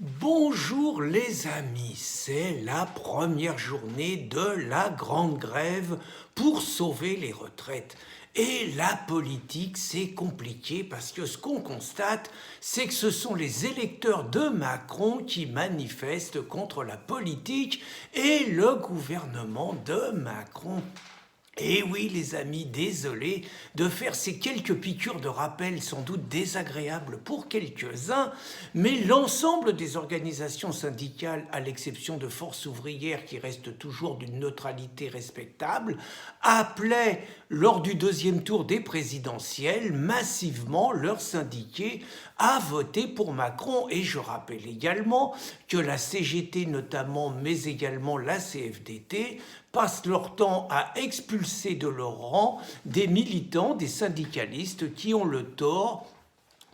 Bonjour les amis, c'est la première journée de la grande grève pour sauver les retraites. Et la politique, c'est compliqué parce que ce qu'on constate, c'est que ce sont les électeurs de Macron qui manifestent contre la politique et le gouvernement de Macron. Et oui, les amis, désolé de faire ces quelques piqûres de rappel sans doute désagréables pour quelques-uns, mais l'ensemble des organisations syndicales, à l'exception de Force ouvrière qui reste toujours d'une neutralité respectable, appelaient lors du deuxième tour des présidentielles massivement leurs syndiqués à voter pour Macron. Et je rappelle également que la CGT notamment, mais également la CFDT, passent leur temps à expulser de leur rang des militants, des syndicalistes qui ont le tort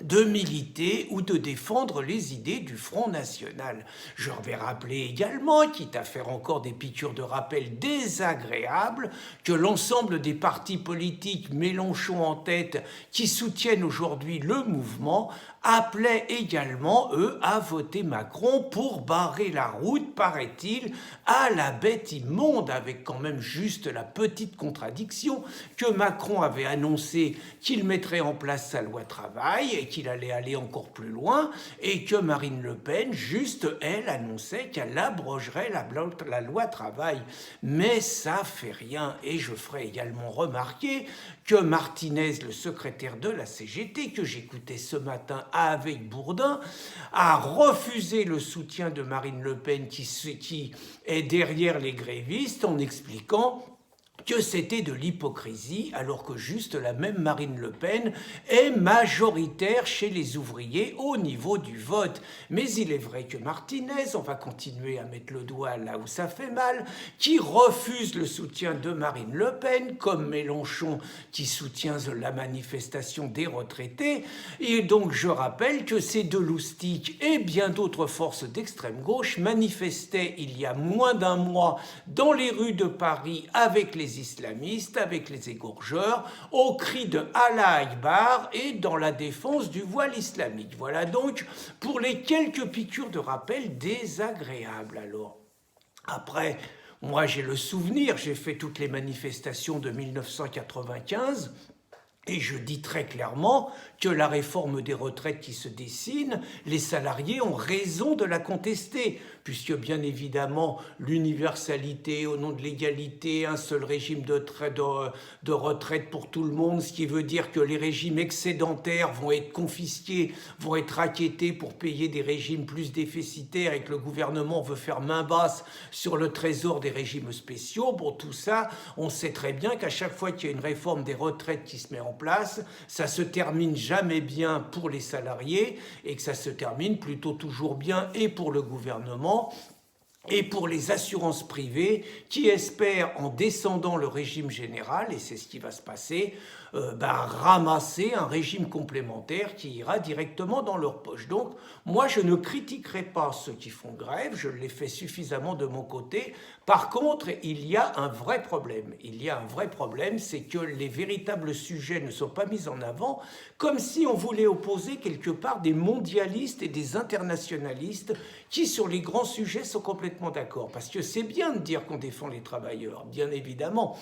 de militer ou de défendre les idées du Front National. Je vais rappeler également, quitte à faire encore des piqûres de rappel désagréables, que l'ensemble des partis politiques, Mélenchon en tête, qui soutiennent aujourd'hui le mouvement, appelaient également, eux, à voter Macron pour barrer la route, paraît-il, à la bête immonde, avec quand même juste la petite contradiction que Macron avait annoncé qu'il mettrait en place sa loi travail et qu'il allait aller encore plus loin, et que Marine Le Pen, juste, elle, annonçait qu'elle abrogerait la loi travail. Mais ça fait rien, et je ferai également remarquer que Martinez, le secrétaire de la CGT, que j'écoutais ce matin avec Bourdin, a refusé le soutien de Marine Le Pen qui est derrière les grévistes en expliquant que c'était de l'hypocrisie, alors que juste la même Marine Le Pen est majoritaire chez les ouvriers au niveau du vote. Mais il est vrai que Martinez, on va continuer à mettre le doigt là où ça fait mal, qui refuse le soutien de Marine Le Pen, comme Mélenchon qui soutient la manifestation des retraités. Et donc je rappelle que ces deux loustiques et bien d'autres forces d'extrême gauche manifestaient il y a moins d'un mois dans les rues de Paris avec les islamistes, avec les égorgeurs, au cri de Allah Akbar et dans la défense du voile islamique. Voilà donc pour les quelques piqûres de rappel désagréables. Alors, après, moi j'ai le souvenir, j'ai fait toutes les manifestations de 1995. Et je dis très clairement que la réforme des retraites qui se dessine, les salariés ont raison de la contester, puisque bien évidemment l'universalité au nom de l'égalité, un seul régime de retraite pour tout le monde, ce qui veut dire que les régimes excédentaires vont être confisqués, vont être rackettés pour payer des régimes plus déficitaires et que le gouvernement veut faire main basse sur le trésor des régimes spéciaux. Bon, tout ça, on sait très bien qu'à chaque fois qu'il y a une réforme des retraites qui se met en place, ça se termine jamais bien pour les salariés et que ça se termine plutôt toujours bien et pour le gouvernement et pour les assurances privées qui espèrent, en descendant le régime général, et c'est ce qui va se passer, ramasser un régime complémentaire qui ira directement dans leur poche. Donc, moi, je ne critiquerai pas ceux qui font grève, je l'ai fait suffisamment de mon côté. Par contre, il y a un vrai problème. Il y a un vrai problème, c'est que les véritables sujets ne sont pas mis en avant, comme si on voulait opposer quelque part des mondialistes et des internationalistes qui, sur les grands sujets, sont complètement d'accord. Parce que c'est bien de dire qu'on défend les travailleurs, bien évidemment.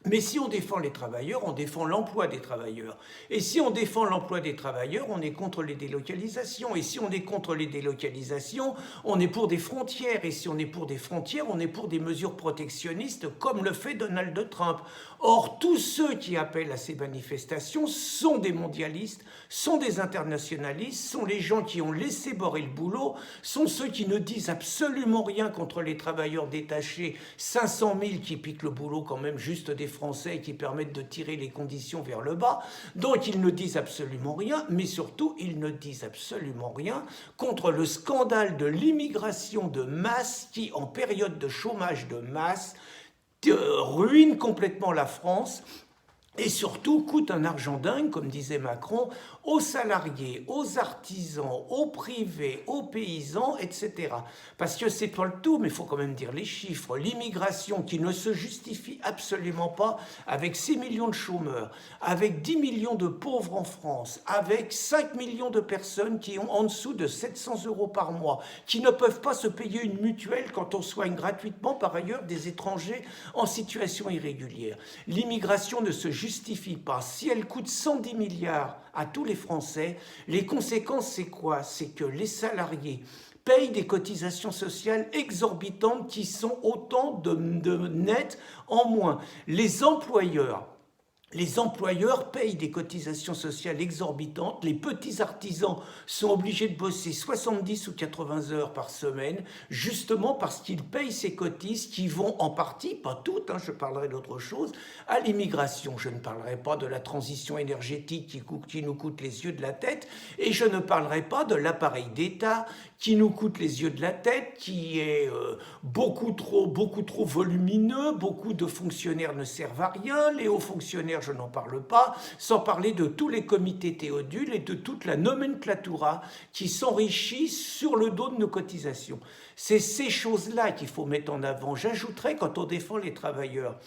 Mais si on défend les travailleurs, on défend l'emploi des travailleurs. Et si on défend l'emploi des travailleurs, on est contre les délocalisations. Et si on est contre les délocalisations, on est pour des frontières. Et si on est pour des frontières, on est pour des mesures protectionnistes comme le fait Donald Trump. Or, tous ceux qui appellent à ces manifestations sont des mondialistes, sont des internationalistes, sont les gens qui ont laissé borer le boulot, sont ceux qui ne disent absolument rien contre les travailleurs détachés, 500 000 qui piquent le boulot quand même juste des Français qui permettent de tirer les conditions vers le bas. Donc ils ne disent absolument rien, mais surtout ils ne disent absolument rien contre le scandale de l'immigration de masse qui, en période de chômage de masse, ruine complètement la France et surtout coûte un argent dingue, comme disait Macron, aux salariés, aux artisans, aux privés, aux paysans, etc. Parce que c'est pas le tout, mais il faut quand même dire les chiffres. L'immigration qui ne se justifie absolument pas avec 6 millions de chômeurs, avec 10 millions de pauvres en France, avec 5 millions de personnes qui ont en dessous de 700 euros par mois, qui ne peuvent pas se payer une mutuelle quand on soigne gratuitement par ailleurs des étrangers en situation irrégulière. L'immigration ne se justifie pas. Si elle coûte 110 milliards à tous les Français, les conséquences, c'est quoi? C'est que les salariés payent des cotisations sociales exorbitantes qui sont autant de nets en moins. Les employeurs payent des cotisations sociales exorbitantes. Les petits artisans sont obligés de bosser 70 ou 80 heures par semaine, justement parce qu'ils payent ces cotises qui vont en partie, pas toutes, je parlerai d'autre chose, à l'immigration. Je ne parlerai pas de la transition énergétique qui nous coûte les yeux de la tête, et je ne parlerai pas de l'appareil d'État qui nous coûte les yeux de la tête, qui est beaucoup trop volumineux, beaucoup de fonctionnaires ne servent à rien, les hauts fonctionnaires, je n'en parle pas, sans parler de tous les comités Théodule et de toute la nomenclatura qui s'enrichit sur le dos de nos cotisations. C'est ces choses-là qu'il faut mettre en avant. J'ajouterais, quand on défend les travailleurs,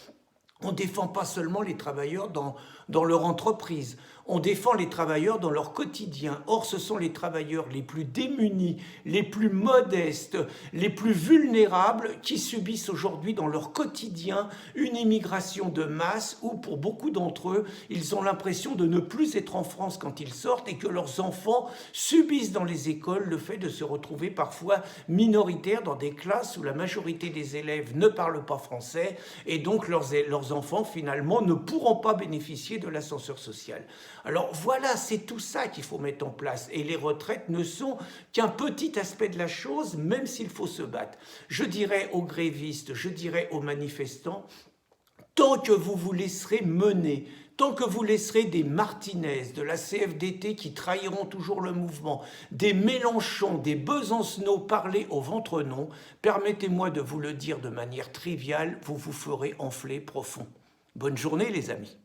on ne défend pas seulement les travailleurs dans leur entreprise, on défend les travailleurs dans leur quotidien. Or, ce sont les travailleurs les plus démunis, les plus modestes, les plus vulnérables qui subissent aujourd'hui dans leur quotidien une immigration de masse où, pour beaucoup d'entre eux, ils ont l'impression de ne plus être en France quand ils sortent et que leurs enfants subissent dans les écoles le fait de se retrouver parfois minoritaires dans des classes où la majorité des élèves ne parlent pas français et donc leurs enfants, finalement, ne pourront pas bénéficier de l'ascenseur social. Alors voilà, c'est tout ça qu'il faut mettre en place. Et les retraites ne sont qu'un petit aspect de la chose, même s'il faut se battre. Je dirais aux grévistes, je dirais aux manifestants, tant que vous vous laisserez mener, tant que vous laisserez des Martinez, de la CFDT qui trahiront toujours le mouvement, des Mélenchon, des Besancenot parler au ventre non, permettez-moi de vous le dire de manière triviale, vous vous ferez enfler profond. Bonne journée les amis.